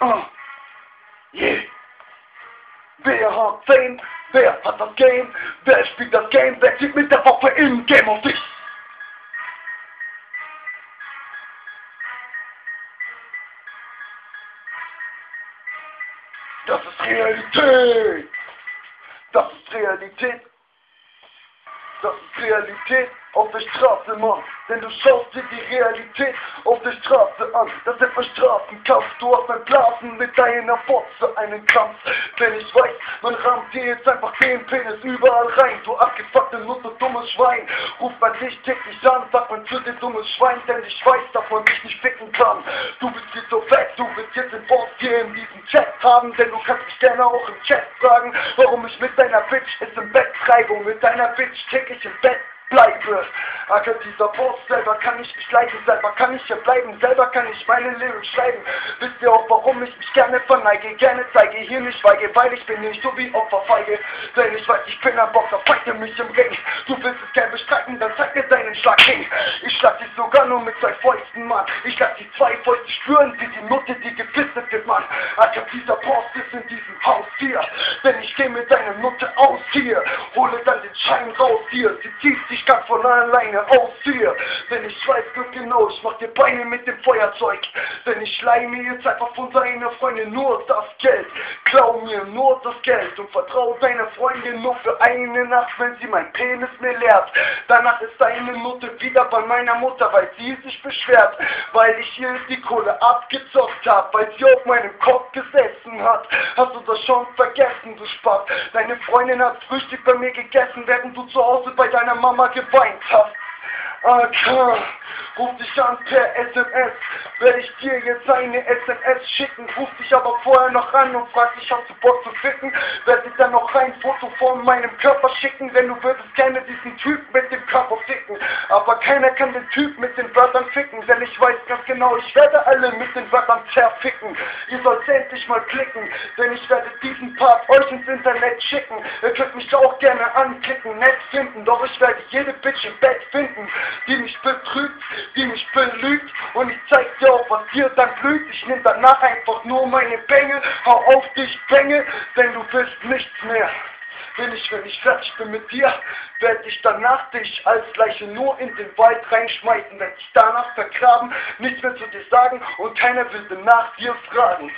Oh, yeah. Wer hat Fame? Wer hat das Game? Wer spielt das Game? Wer zieht mit der Waffe im Game auf dich? Das ist Realität! Das ist Realität! Das ist Realität auf der Straße, Mann. Denn du schaust dir die Realität auf der Straße an. Das ist ein Straßenkampf. Du hast ein Blasen mit deiner Fotze, einen Kampf. Denn ich weiß, man rammt dir jetzt einfach den Penis überall rein. Du abgefuckte Nutte, dummes Schwein. Ruf man dich täglich an, sagt man zu dir dummes Schwein. Denn ich weiß, dass man dich nicht ficken kann. Du bist viel zu fett, du willst jetzt den Boss hier in diesem Chat haben. Denn du kannst mich gerne auch im Chat fragen, warum ich mit deiner Bitch es im Bett treibe. Und mit deiner Bitch täglich im Bett bleibe. Acker dieser Boss, selber kann ich mich leiden, selber kann ich hier bleiben, selber kann ich meine Lyrics schreiben. Wisst ihr auch, warum ich mich gerne verneige, gerne zeige, hier nicht schweige, weil ich bin nicht so wie Opferfeige. Denn ich weiß, ich bin ein Boxer, fighte mich im Ring. Du willst es gern bestreiten, dann zeig mir deinen Schlag hin. Ich schlag dich sogar nur mit 2 Fäusten, Mann. Ich lass die 2 Fäuste spüren, wie die Nutte, die gefistet wird, Mann. Acker dieser Boss ist in diesem Haus hier. Denn ich geh mit deiner Nutte aus hier. Hole dann den Schein raus hier. Sie zieht sich ganz von alleine aus hier. Denn ich weiß gut genau, ich mach dir Beine mit dem Feuerzeug. Denn ich leih mir jetzt einfach von deiner Freundin nur das Geld. Klau mir nur das Geld und vertrau deiner Freundin nur für eine Nacht, wenn sie mein Penis mir leert. Danach ist deine Nutte wieder bei meiner Mutter, weil sie sich beschwert, weil ich hier die Kohle abgezockt hab, weil sie auf meinem Kopf gesessen hat. Hast du das schon vergessen, du Spaß? Deine Freundin hat Frühstück bei mir gegessen, während du zu Hause bei deiner Mama geweint hast. Okay, ruf dich an per SMS, werde ich dir jetzt eine SMS schicken, ruf dich aber vorher noch an und frag dich, hast du Bock zu ficken, werde dir dann noch ein Foto von meinem Körper schicken, denn du würdest gerne diesen Typ mit dem Körper ficken, aber keiner kann den Typ mit den Wörtern ficken, denn ich weiß ganz genau, ich werde alle mit den Wörtern zerficken. Ihr sollt endlich mal klicken, denn ich werde diesen Part euch ins Internet schicken. Ihr könnt mich auch gerne anklicken, nett finden, doch ich werde jede Bitch im Bett finden, die mich betrügt, die mich belügt, und ich zeig dir auch, was dir dann blüht. Ich nehm danach einfach nur meine Bänge, hau auf dich Bänge, denn du willst nichts mehr. Wenn ich fertig bin mit dir, werde ich danach dich als Leiche nur in den Wald reinschmeißen, werde dich danach vergraben, nichts mehr zu dir sagen und keiner will nach dir fragen.